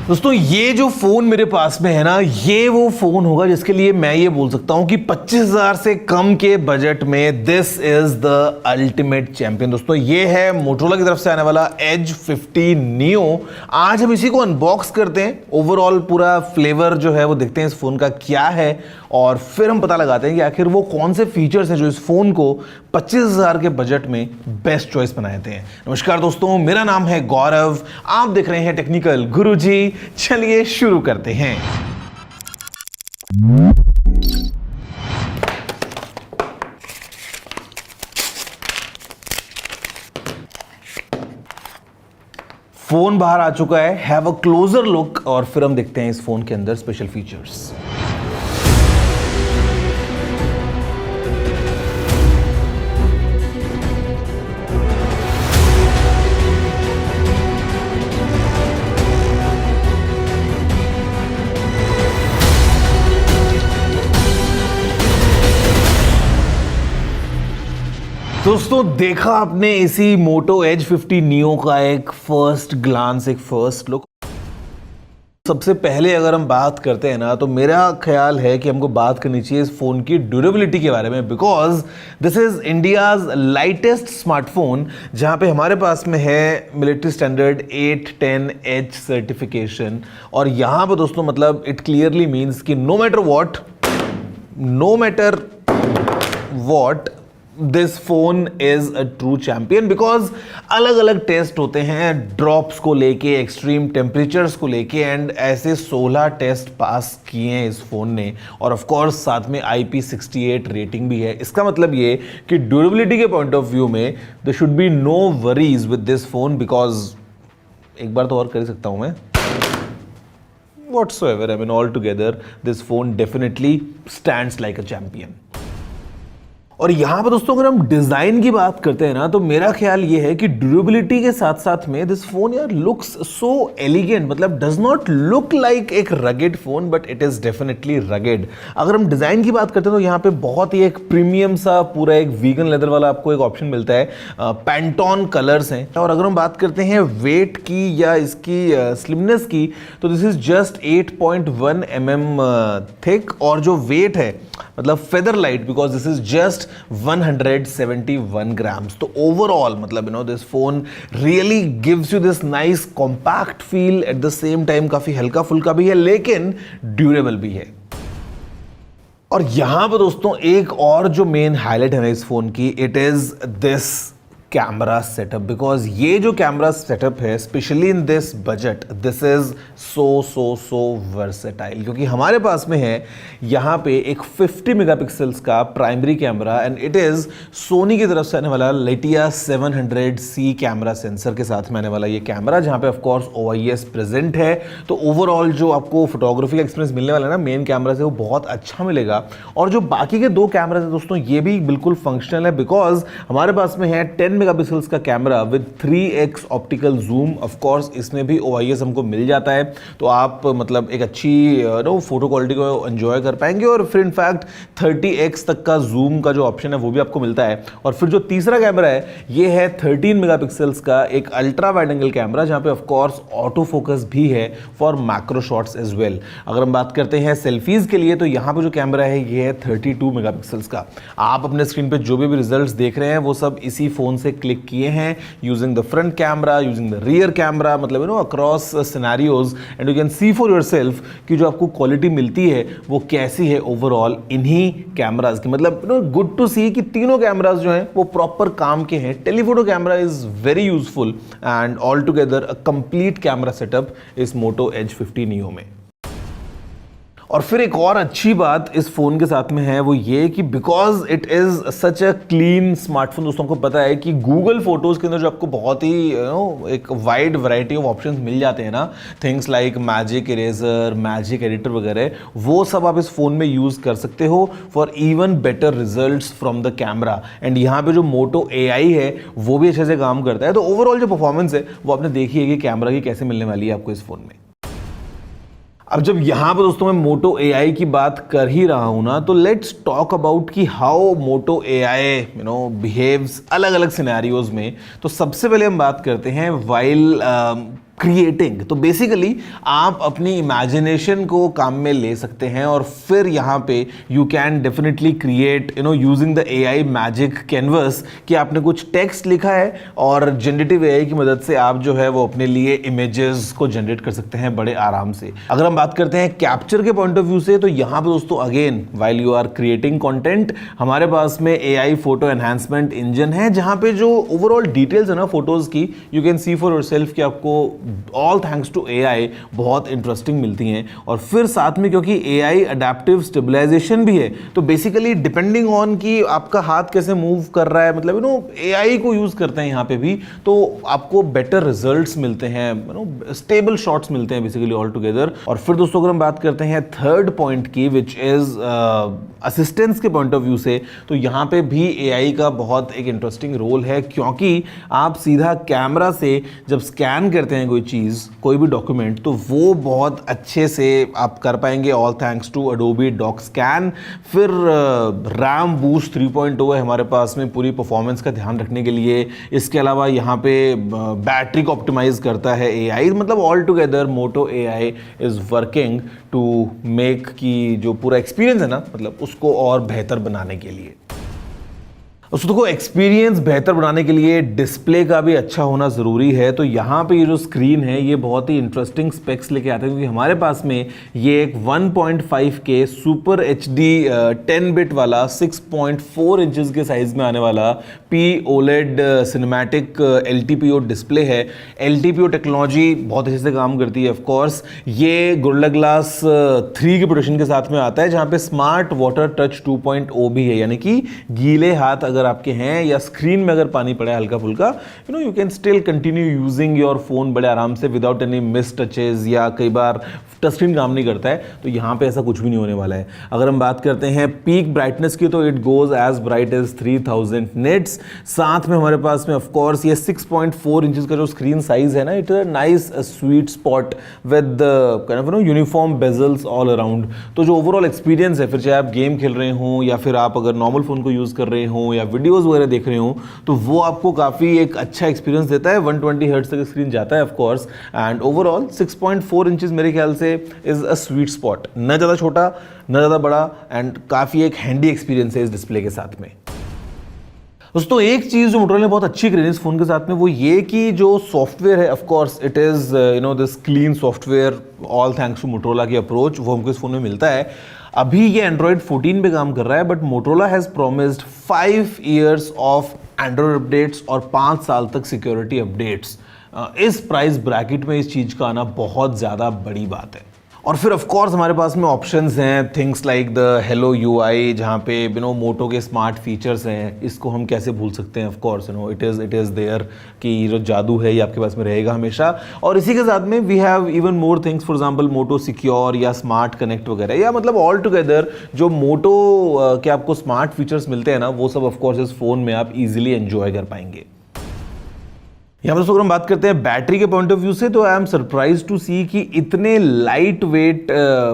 दोस्तों ये जो फोन मेरे पास में है ना, ये वो फोन होगा जिसके लिए मैं ये बोल सकता हूं कि 25,000 से कम के बजट में this is the ultimate champion. दोस्तों ये है मोटोरोला की तरफ से आने वाला एज 50 नियो। आज हम इसी को अनबॉक्स करते हैं, ओवरऑल पूरा फ्लेवर जो है वो देखते हैं इस फोन का क्या है, और फिर हम पता लगाते हैं कि आखिर वो कौन से फीचर्स हैं जो इस फोन को 25,000 के बजट में बेस्ट चॉइस बनाते हैं। नमस्कार दोस्तों, मेरा नाम है गौरव, आप देख रहे हैं टेक्निकल गुरुजी। चलिए शुरू करते हैं। फोन बाहर आ चुका है, हैव अ क्लोजर लुक, और फिर हम देखते हैं इस फोन के अंदर स्पेशल फीचर्स। दोस्तों देखा आपने इसी मोटो एज 50 नियो का एक फर्स्ट ग्लांस, एक फर्स्ट लुक। सबसे पहले अगर हम बात करते हैं ना, तो मेरा ख्याल है कि हमको बात करनी चाहिए इस फोन की ड्यूरेबिलिटी के बारे में, because this is India's lightest smartphone, जहां पे हमारे पास में है मिलिट्री स्टैंडर्ड 810H सर्टिफिकेशन। और यहां पर दोस्तों मतलब इट क्लियरली मीन्स कि no matter what this phone is a true champion, because अलग अलग टेस्ट होते हैं ड्रॉप्स को लेके, एक्सट्रीम टेम्परेचर्स को लेके, एंड ऐसे 16 टेस्ट पास किए हैं इस फोन ने। और ऑफ कोर्स साथ में IP68 रेटिंग भी है। इसका मतलब ये कि ड्यूरेबिलिटी के पॉइंट ऑफ व्यू में there should be no worries with this phone, because एक बार तो और कर ही सकता हूं मैं, whatsoever, I mean altogether this phone definitely stands like a champion। और यहां पर दोस्तों अगर हम डिजाइन की बात करते हैं ना, तो मेरा ख्याल ये है कि ड्यूरेबिलिटी के साथ साथ में दिस फोन यार लुक्स सो एलिगेंट, मतलब डज नॉट लुक लाइक एक rugged phone, but it is definitely rugged. अगर हम डिजाइन की बात करते हैं तो यहाँ पे बहुत ही एक प्रीमियम सा पूरा एक वीगन लेदर वाला आपको एक ऑप्शन मिलता है, पैंटॉन कलर्स हैं। और अगर हम बात करते हैं वेट की या इसकी स्लिमनेस की, तो this is just 8.1 mm thick, और जो वेट है मतलब feather light, because this is just 171 grams। तो ओवरऑल मतलब this phone really gives you this nice compact feel, at the same time काफी हल्का फुल्का भी है, लेकिन ड्यूरेबल भी है। और यहां पर दोस्तों एक और जो मेन हाईलाइट है ना इस फोन की, it is this camera setup, because ये जो कैमरा सेटअप है specially in this budget, this is so versatile, क्योंकि हमारे पास में है यहाँ पे एक 50 मेगापिक्सल्स का primary camera, and it is Sony की तरफ से आने वाला लेटिया 700C कैमरा सेंसर के साथ में आने वाला ये कैमरा, जहाँ पे ऑफकोर्स OIS प्रेजेंट है। तो ओवरऑल जो आपको फोटोग्राफी का एक्सपीरियंस मिलने वाला है ना मेन कैमरा से, वो बहुत अच्छा मिलेगा। और जो बाकी के दो कैमरा है दोस्तों, ये भी बिल्कुल फंक्शनल है, बिकॉज हमारे पास में है 10 मेगापिक्सल्स का camera with 3x optical zoom. Of course इसमें भी OIS हमको मिल जाता है, तो आप मतलब एक अच्छी फोटो क्वालिटी को एंजॉय कर पाएंगे। और फिर इनफैक्ट 30x तक का जूम का जो ऑप्शन है वो भी आपको मिलता है। और फिर जो तीसरा कैमरा है ये है 13 मेगापिक्सल्स का एक अल्ट्रा वाइड एंगल कैमरा, जहां पे ऑफ कोर्स ऑटो फोकस भी है for macro shots as well. अगर हम बात करते हैं सेल्फीज के लिए, तो यहां पे जो कैमरा है ये है 32 मेगापिक्सल्स का। आप अपने स्क्रीन पे जो भी रिजल्ट्स देख रहे हैं वो सब इसी फोन से क्लिक किए हैं, using the front camera, using the rear camera, मतलब across scenarios, and you can see for yourself कि जो आपको क्वालिटी मिलती है वो कैसी है ओवरऑल इन्हीं कैमराज की। मतलब गुड टू सी कि तीनों कैमराज जो हैं वो प्रॉपर काम के हैं। Telephoto camera is very useful, and all together a complete camera setup इस मोटो एज 50 नियो में। और फिर एक और अच्छी बात इस फोन के साथ में है वो ये कि because it is such a clean smartphone, दोस्तों को पता है कि गूगल फोटोज के अंदर जो आपको बहुत ही एक वाइड वैरायटी ऑफ ऑप्शंस मिल जाते हैं ना, things like magic eraser, magic editor वगैरह, वो सब आप इस फोन में यूज कर सकते हो for even better results from the camera. And यहाँ पे जो मोटो AI है वो भी अच्छे से काम करता है। तो ओवरऑल जो परफॉर्मेंस है वो आपने देखी है कि कैमरा की कैसे मिलने वाली है आपको इस फोन में। अब जब यहां पर दोस्तों मैं मोटो AI की बात कर ही रहा हूं ना, तो लेट्स टॉक अबाउट कि हाउ मोटो AI बिहेव्स अलग अलग सिनेरियोज में। तो सबसे पहले हम बात करते हैं वाइल क्रिएटिंग। तो बेसिकली आप अपनी इमेजिनेशन को काम में ले सकते हैं और फिर यहाँ पे you can definitely create using the AI magic canvas कि आपने कुछ टेक्स्ट लिखा है और जनरेटिव एआई की मदद से आप जो है वो अपने लिए इमेजेस को जनरेट कर सकते हैं बड़े आराम से। अगर हम बात करते हैं कैप्चर के पॉइंट ऑफ व्यू से, तो यहाँ पे दोस्तों again while you are creating content, हमारे पास में एआई फोटो एनहांसमेंट इंजन है जहां पे जो ओवरऑल डिटेल्स है ना फोटोज की, you can see for yourself कि आपको ऑल थैंक्स टू एआई बहुत इंटरेस्टिंग मिलती हैं। और फिर साथ में क्योंकि एआई अडेप्टिव स्टेबलाइजेशन भी है, तो बेसिकली डिपेंडिंग ऑन कि आपका हाथ कैसे मूव कर रहा है, मतलब एआई को यूज करते हैं यहाँ पे भी, तो आपको बेटर रिजल्ट्स मिलते हैं, स्टेबल शॉट्स मिलते हैं बेसिकली ऑल टुगेदर। और फिर दोस्तों अगर हम बात करते हैं थर्ड पॉइंट की, विच इज असिस्टेंस के पॉइंट ऑफ व्यू से, तो यहाँ पे भी एआई का बहुत एक इंटरेस्टिंग रोल है, क्योंकि आप सीधा कैमरा से जब स्कैन करते हैं कोई चीज़, कोई भी डॉक्यूमेंट, तो वो बहुत अच्छे से आप कर पाएंगे all thanks to Adobe doc scan. फिर रैम बूस्ट 3.0 है हमारे पास में पूरी परफॉर्मेंस का ध्यान रखने के लिए। इसके अलावा यहाँ पे बैटरी को ऑप्टिमाइज करता है एआई, मतलब all together Moto AI is working to make की जो पूरा एक्सपीरियंस है ना, मतलब उसको और बेहतर बनाने के लिए। उसको एक्सपीरियंस बेहतर बनाने के लिए डिस्प्ले का भी अच्छा होना ज़रूरी है। तो यहाँ पे ये जो स्क्रीन है ये बहुत ही इंटरेस्टिंग स्पेक्स लेके आते हैं, क्योंकि हमारे पास में ये एक 1.5K सुपर HD 10 बिट वाला 6.4 इंचेस के साइज में आने वाला P OLED cinematic LTPO display है। LTPO टेक्नोलॉजी बहुत अच्छे से काम करती है। ऑफकोर्स ये गोरिल्ला ग्लास 3 के प्रोटेक्शन के साथ में आता है, जहाँ पे स्मार्ट वाटर टच 2.0 भी है, यानी कि गीले हाथ अगर आपके हैं या स्क्रीन में अगर पानी पड़ा है हल्का फुल्का, you can still continue using your phone बड़े आराम से विदाउट एनी मिस टचेज, या कई बार टच स्क्रीन काम नहीं करता है, तो यहाँ पे ऐसा कुछ भी नहीं होने वाला है। अगर हम बात करते हैं पीक ब्राइटनेस की, तो it goes as bright as 3000 nits. साथ में हमारे पास में ऑफकोर्स ये 6.4 इंचेस का जो स्क्रीन साइज है ना, it is a nice sweet spot with uniform bezels all around. तो जो ओवरऑल एक्सपीरियंस है, फिर चाहे आप गेम खेल रहे हों या फिर आप अगर नॉर्मल फोन को यूज कर रहे हों या वीडियोस वगैरह देख रहे हो, तो वो आपको काफ़ी एक अच्छा एक्सपीरियंस देता है। 120 हर्ट्ज तक स्क्रीन जाता है of course, and overall 6.4 inches मेरे ख्याल से इज अ स्वीट स्पॉट, न ज़्यादा छोटा न ज़्यादा बड़ा, एंड काफ़ी एक हैंडी एक्सपीरियंस है इस डिस्प्ले के साथ में। दोस्तों एक चीज़ जो मोटोरोला ने बहुत अच्छी करी इस फोन के साथ में, वो ये कि जो सॉफ्टवेयर है, of course it is this clean software, all thanks to Motorola की अप्रोच, वो हमको इस फोन में मिलता है। अभी ये एंड्रॉयड 14 पे काम कर रहा है, but Motorola has promised 5 years of Android updates और 5 साल तक सिक्योरिटी अपडेट्स। इस प्राइस ब्रैकेट में इस चीज़ का आना बहुत ज़्यादा बड़ी बात है। और फिर ऑफ कोर्स हमारे पास में ऑप्शंस हैं, things like the hello UI, जहाँ पे मोटो के स्मार्ट फीचर्स हैं, इसको हम कैसे भूल सकते हैं। Of course it is there कि जो जादू है ये आपके पास में रहेगा हमेशा। और इसी के साथ में we have even more things, for example Moto secure या स्मार्ट कनेक्ट वगैरह, या मतलब ऑल टुगेदर जो मोटो के आपको स्मार्ट फीचर्स मिलते हैं ना, वो सब ऑफ कोर्स इस फोन में आप इजीली एंजॉय कर पाएंगे। यहाँ पर अगर हम बात करते हैं बैटरी के पॉइंट ऑफ व्यू से, तो आई एम सरप्राइज टू सी कि इतने लाइट वेट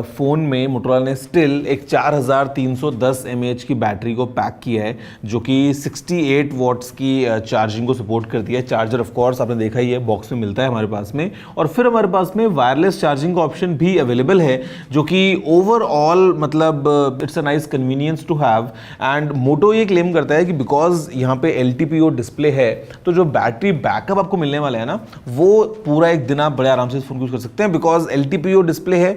फ़ोन में मोटोरोला ने स्टिल एक 4310 mAh की बैटरी को पैक किया है, जो कि 68 वॉट्स की चार्जिंग को सपोर्ट करती है। चार्जर ऑफ कोर्स आपने देखा ही है, बॉक्स में मिलता है हमारे पास में। और फिर हमारे पास में वायरलेस चार्जिंग का ऑप्शन भी अवेलेबल है, जो कि ओवरऑल मतलब it's a nice convenience to have. And Moto ये क्लेम करता है कि बिकॉज यहाँ पे LTPO डिस्प्ले है, तो जो बैटरी बैकअप आपको मिलने वाला है ना, वो पूरा एक दिन आप बड़े आराम से इस फोन यूज कर सकते हैं, बिकॉज LTPO डिस्प्ले है,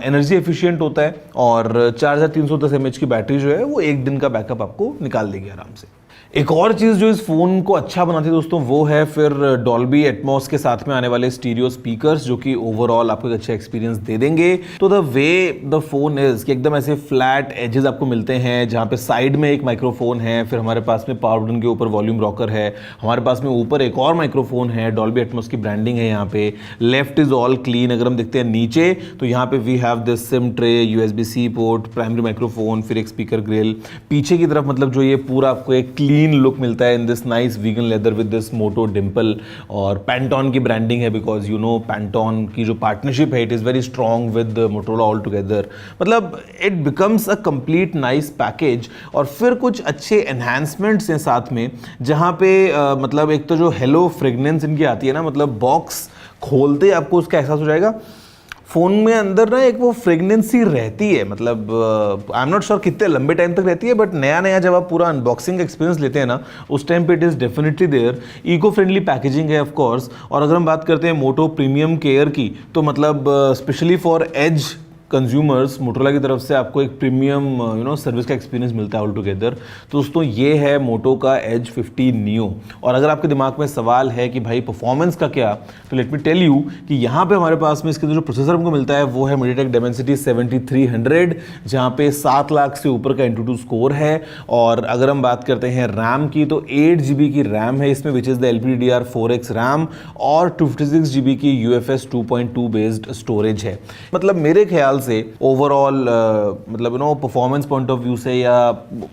एनर्जी एफिशिएंट होता है, और 4310 mAh की बैटरी जो है वो एक दिन का बैकअप आपको निकाल देगी आराम से। एक और चीज़ जो इस फ़ोन को अच्छा बनाती है दोस्तों, वो है फिर डॉल्बी एटमॉस के साथ में आने वाले स्टीरियो स्पीकर्स, जो कि ओवरऑल आपको एक अच्छा एक्सपीरियंस दे देंगे। तो the way the phone is कि एकदम ऐसे फ्लैट एजेस आपको मिलते हैं, जहाँ पे साइड में एक माइक्रोफोन है, फिर हमारे पास में पावर बटन के ऊपर वॉल्यूम रॉकर है, हमारे पास में ऊपर एक और माइक्रोफोन है, डॉल्बी एटमॉस की ब्रांडिंग है यहाँ पे। Left is all clean. अगर हम देखते हैं नीचे, तो यहाँ पे we have this SIM tray, USB-C port, primary microphone, फिर एक स्पीकर ग्रिल। पीछे की तरफ मतलब जो ये पूरा आपको एक क्लीन क्लीन लुक मिलता है in this nice vegan leather with this Moto dimple, और पैंटॉन की ब्रांडिंग है बिकॉज यू नो पैंटॉन की जो पार्टनरशिप है it is very strong with Motorola all together. मतलब it becomes a complete nice package. और फिर कुछ अच्छे एनहांसमेंट्स हैं साथ में, जहाँ पे मतलब एक तो जो हेलो फ्रेगनेंस इनकी आती है ना, मतलब बॉक्स खोलते ही आपको उसका एहसास हो जाएगा फ़ोन में अंदर ना एक वो फ्रेगनेंसी रहती है। मतलब आई एम नॉट श्योर कितने लंबे टाइम तक रहती है, बट नया नया जब आप पूरा अनबॉक्सिंग एक्सपीरियंस लेते हैं ना उस टाइम पे it is definitely there. Eco friendly packaging है ऑफ कोर्स। और अगर हम बात करते हैं मोटो प्रीमियम केयर की, तो मतलब specially for as consumers Motorola की तरफ से आपको एक प्रीमियम सर्विस का एक्सपीरियंस मिलता है ऑल टुगेदर। तो दोस्तों ये है मोटो का एज 50 नियो। और अगर आपके दिमाग में सवाल है कि भाई परफॉर्मेंस का क्या, तो लेट मी टेल यू कि यहाँ पे हमारे पास में इसके जो प्रोसेसर हमको मिलता है वो है MediaTek Dimensity 7300, जहाँ पे 7 लाख से ऊपर का Antutu स्कोर है। और अगर हम बात करते हैं रैम की, तो 8 GB की रैम है इसमें, which is the LPDDR4X RAM, और 256 GB की UFS 2.2 बेस्ड स्टोरेज है। मतलब मेरे ख्याल से ओवरऑल मतलब परफॉर्मेंस पॉइंट ऑफ व्यू से, या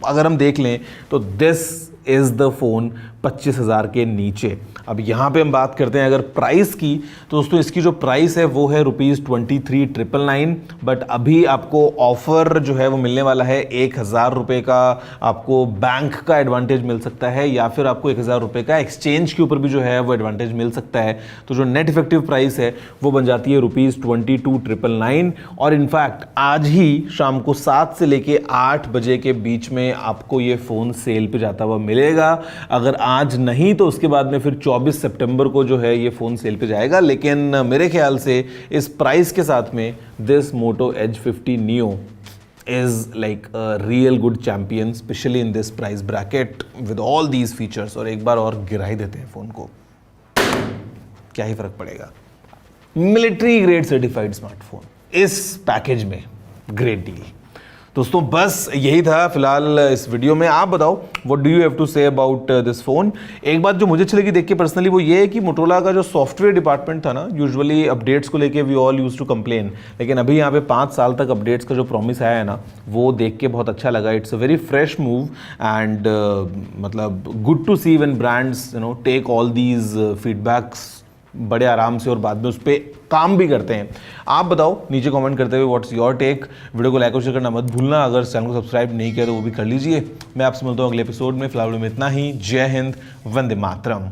अगर हम देख लें तो दिस इज द फोन 25,000 के नीचे। अब यहाँ पे हम बात करते हैं अगर प्राइस की, तो दोस्तों इसकी जो प्राइस है वो है ₹23,999, बट अभी आपको ऑफर जो है वो मिलने वाला है 1,000 रुपये का। आपको बैंक का एडवांटेज मिल सकता है, या फिर आपको 1,000 रुपये का एक्सचेंज के ऊपर भी जो है वो एडवांटेज मिल सकता है। तो जो नेट इफेक्टिव प्राइस है वो बन जाती है ₹22,999। और इनफैक्ट आज ही शाम को 7 से लेके 8 बजे के बीच में आपको ये फ़ोन सेल पे जाता हुआ मिलेगा। अगर आज नहीं तो उसके बाद में फिर 24 सितंबर को जो है ये फ़ोन सेल पे जाएगा। लेकिन मेरे ख्याल से इस प्राइस के साथ में this Moto Edge 50 neo is like a real good champion, especially in this price bracket with all these features। और एक बार और गिरा ही देते हैं फ़ोन को, क्या ही फर्क पड़ेगा। मिलिट्री ग्रेड सर्टिफाइड स्मार्टफोन इस पैकेज में, ग्रेट डील। दोस्तों बस यही था फिलहाल इस वीडियो में। आप बताओ what do you have to say about this phone. एक बात जो मुझे अच्छी लगी देख के पर्सनली वो ये है कि मोटोरोला का जो सॉफ्टवेयर डिपार्टमेंट था ना, यूजुअली अपडेट्स को लेके we all use to complain, लेकिन अभी यहाँ पे 5 साल तक अपडेट्स का जो प्रॉमिस आया है ना, वो देख के बहुत अच्छा लगा। It's a very fresh move and मतलब good to see when brands take all these feedbacks बड़े आराम से और बाद में उस पर काम भी करते हैं। आप बताओ नीचे कमेंट करते हुए व्हाट्स योर टेक। वीडियो को लाइक और शेयर करना मत भूलना। अगर चैनल को सब्सक्राइब नहीं किया तो वो भी कर लीजिए। मैं आपसे मिलता हूँ अगले एपिसोड में। फिलहाल में इतना ही। जय हिंद, वंदे मातरम।